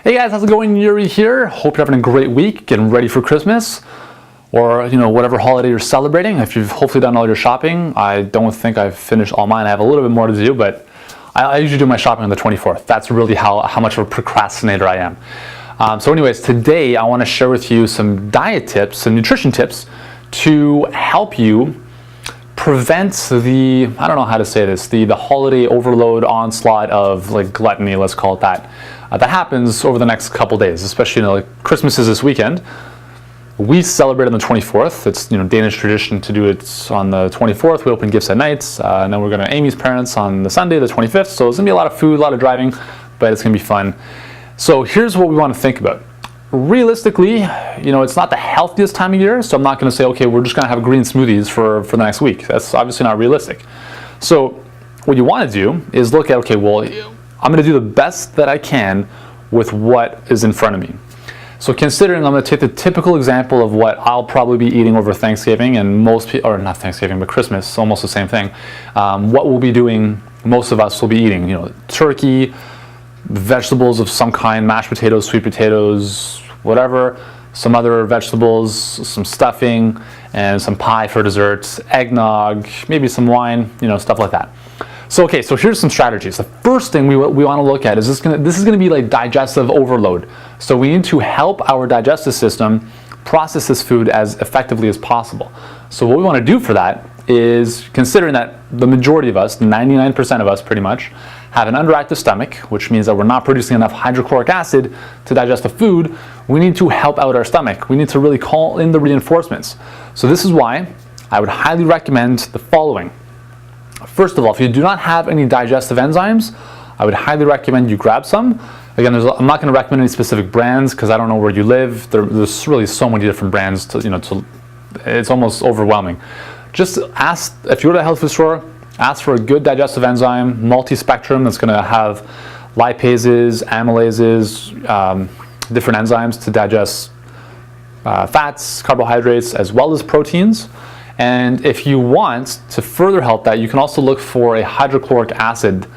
Hey guys, how's it going? Yuri here. Hope you're having a great week, getting ready for Christmas, or whatever holiday you're celebrating. If you've hopefully done all your shopping, I don't think I've finished all mine. I have a little bit more to do, but I usually do my shopping on the 24th. That's really how much of a procrastinator I am. So anyways, today I want to share with you some diet tips, some nutrition tips to help you prevent the, I don't know how to say this, the holiday overload onslaught of like gluttony, let's call it that, that happens over the next couple days, especially like Christmas is this weekend. We celebrate on the 24th. It's Danish tradition to do it on the 24th. We open gifts at night, and then we're going to Amy's parents on the Sunday, the 25th. So it's going to be a lot of food, a lot of driving, but it's going to be fun. So here's what we want to think about. Realistically, it's not the healthiest time of year, so I'm not going to say, okay, we're just going to have green smoothies for the next week. That's obviously not realistic. So what you want to do is look at, okay, well, I'm going to do the best that I can with what is in front of me. So considering I'm going to take the typical example of what I'll probably be eating over Thanksgiving, and most people, or not Thanksgiving, but Christmas, almost the same thing. What we'll be doing, most of us will be eating, turkey, vegetables of some kind, mashed potatoes, sweet potatoes, whatever, some other vegetables, some stuffing, and some pie for desserts, eggnog, maybe some wine, stuff like that. So okay, so here's some strategies. The first thing we want to look at is this is going to be like digestive overload. So we need to help our digestive system process this food as effectively as possible. So what we want to do for that is, considering that the majority of us, 99% of us pretty much, have an underactive stomach, which means that we're not producing enough hydrochloric acid to digest the food, we need to help out our stomach. We need to really call in the reinforcements. So this is why I would highly recommend the following. First of all, if you do not have any digestive enzymes, I would highly recommend you grab some. Again, I'm not going to recommend any specific brands because I don't know where you live. There's really so many different brands it's almost overwhelming. Just ask, if you go to a health food store, ask for a good digestive enzyme, multi-spectrum, that's going to have lipases, amylases, different enzymes to digest fats, carbohydrates, as well as proteins. And if you want to further help that, you can also look for a hydrochloric acid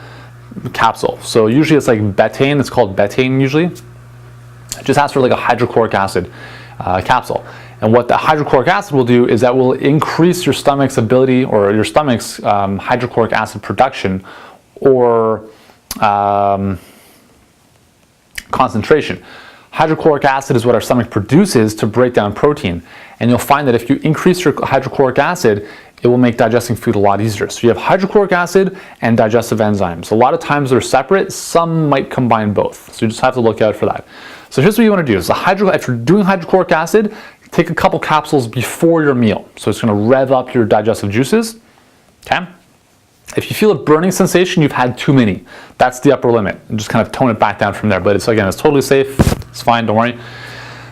capsule. So usually it's like betaine, it's called betaine usually. Just ask for like a hydrochloric acid capsule. And what the hydrochloric acid will do is that will increase your stomach's ability, or your stomach's hydrochloric acid production, or concentration. Hydrochloric acid is what our stomach produces to break down protein. And you'll find that if you increase your hydrochloric acid, it will make digesting food a lot easier. So you have hydrochloric acid and digestive enzymes. A lot of times they're separate, some might combine both. So you just have to look out for that. So here's what you want to do. Is if you're doing hydrochloric acid, take a couple capsules before your meal. So it's going to rev up your digestive juices. Okay? If you feel a burning sensation, you've had too many. That's the upper limit. And just kind of tone it back down from there. But it's totally safe. It's fine, don't worry.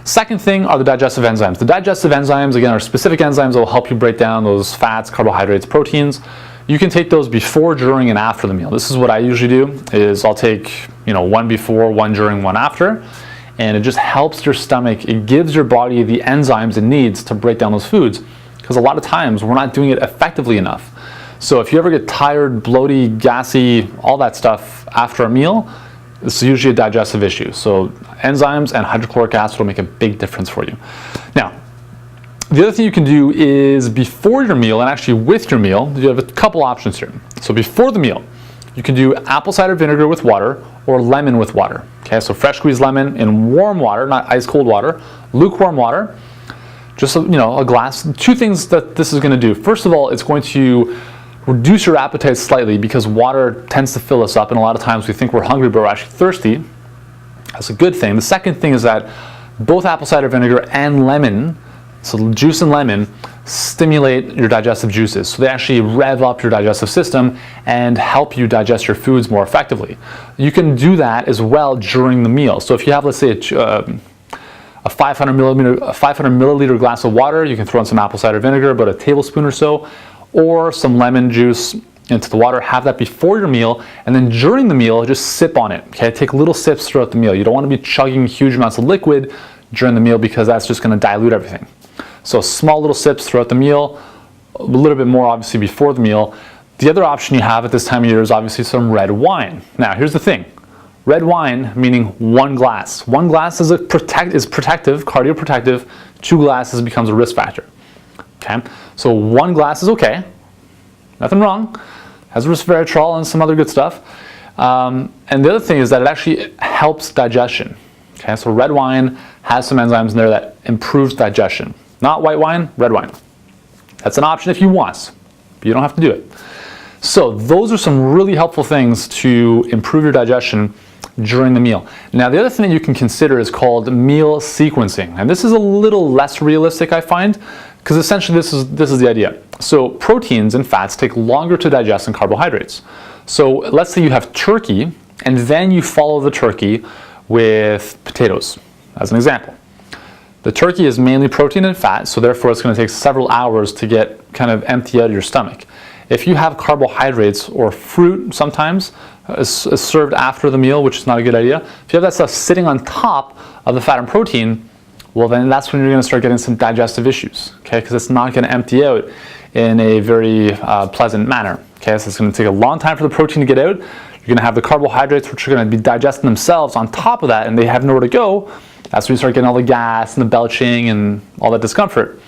Second thing are the digestive enzymes. The digestive enzymes, again, are specific enzymes that will help you break down those fats, carbohydrates, proteins. You can take those before, during, and after the meal. This is what I usually do, is I'll take, one before, one during, one after. And it just helps your stomach. It gives your body the enzymes it needs to break down those foods. Because a lot of times we're not doing it effectively enough. So if you ever get tired, bloaty, gassy, all that stuff after a meal, it's usually a digestive issue. So enzymes and hydrochloric acid will make a big difference for you. Now, the other thing you can do is before your meal, and actually with your meal, you have a couple options here. So before the meal, you can do apple cider vinegar with water or lemon with water. Okay, so fresh squeezed lemon in warm water, not ice cold water, lukewarm water, just a glass. Two things that this is going to do. First of all, it's going to reduce your appetite slightly because water tends to fill us up, and a lot of times we think we're hungry but we're actually thirsty. That's a good thing. The second thing is that both apple cider vinegar and lemon, so juice and lemon, stimulate your digestive juices. So they actually rev up your digestive system and help you digest your foods more effectively. You can do that as well during the meal. So if you have, let's say, a 500 milliliter glass of water, you can throw in some apple cider vinegar, about a tablespoon or so, or some lemon juice into the water. Have that before your meal, and then during the meal, just sip on it. Okay, take little sips throughout the meal. You don't want to be chugging huge amounts of liquid during the meal because that's just going to dilute everything. So small little sips throughout the meal, a little bit more obviously before the meal. The other option you have at this time of year is obviously some red wine. Now, here's the thing. Red wine, meaning 1 glass. 1 glass is protective, cardioprotective. 2 glasses becomes a risk factor. Okay, so 1 glass is okay, nothing wrong. Has resveratrol and some other good stuff. And the other thing is that it actually helps digestion. Okay, so red wine has some enzymes in there that improves digestion. Not white wine, red wine. That's an option if you want, but you don't have to do it. So those are some really helpful things to improve your digestion during the meal. Now the other thing that you can consider is called meal sequencing. And this is a little less realistic, I find, because essentially this is the idea. So proteins and fats take longer to digest than carbohydrates. So let's say you have turkey and then you follow the turkey with potatoes, as an example. The turkey is mainly protein and fat, so therefore it's going to take several hours to get kind of empty out of your stomach. If you have carbohydrates or fruit sometimes is served after the meal, which is not a good idea, if you have that stuff sitting on top of the fat and protein, well then that's when you're going to start getting some digestive issues, okay? Because it's not going to empty out in a very pleasant manner, okay? So it's going to take a long time for the protein to get out. You're going to have the carbohydrates, which are going to be digesting themselves on top of that, and they have nowhere to go. That's when you start getting all the gas and the belching and all that discomfort.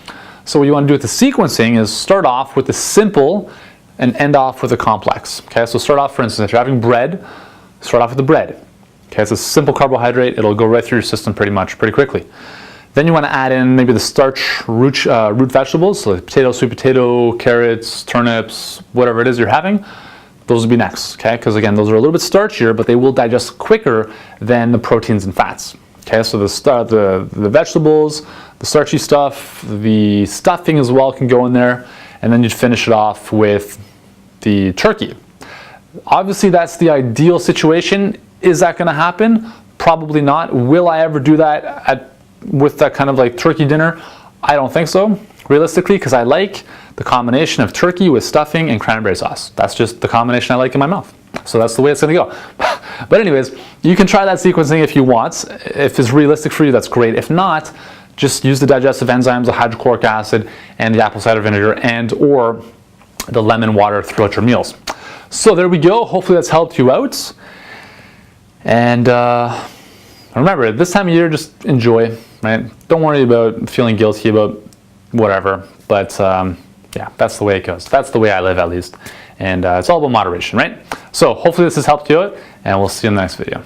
So what you want to do with the sequencing is start off with the simple and end off with a complex. Okay, so start off, for instance, if you're having bread, start off with the bread. Okay, it's a simple carbohydrate. It'll go right through your system pretty quickly. Then you want to add in maybe the starch root vegetables, so like potato, sweet potato, carrots, turnips, whatever it is you're having. Those will be next, okay? Because again, those are a little bit starchier, but they will digest quicker than the proteins and fats. Okay, so the vegetables, the starchy stuff, the stuffing as well can go in there, and then you'd finish it off with the turkey. Obviously, that's the ideal situation. Is that going to happen? Probably not. Will I ever do that with that kind of like turkey dinner? I don't think so, realistically, because I like the combination of turkey with stuffing and cranberry sauce. That's just the combination I like in my mouth. So that's the way it's going to go. But anyways, you can try that sequencing if you want. If it's realistic for you, that's great. If not, just use the digestive enzymes, the hydrochloric acid, and the apple cider vinegar, and or the lemon water throughout your meals. So there we go. Hopefully that's helped you out. And remember, this time of year, just enjoy, right? Don't worry about feeling guilty about whatever. But yeah, that's the way it goes. That's the way I live, at least. And it's all about moderation, right? So hopefully this has helped you out, and we'll see you in the next video.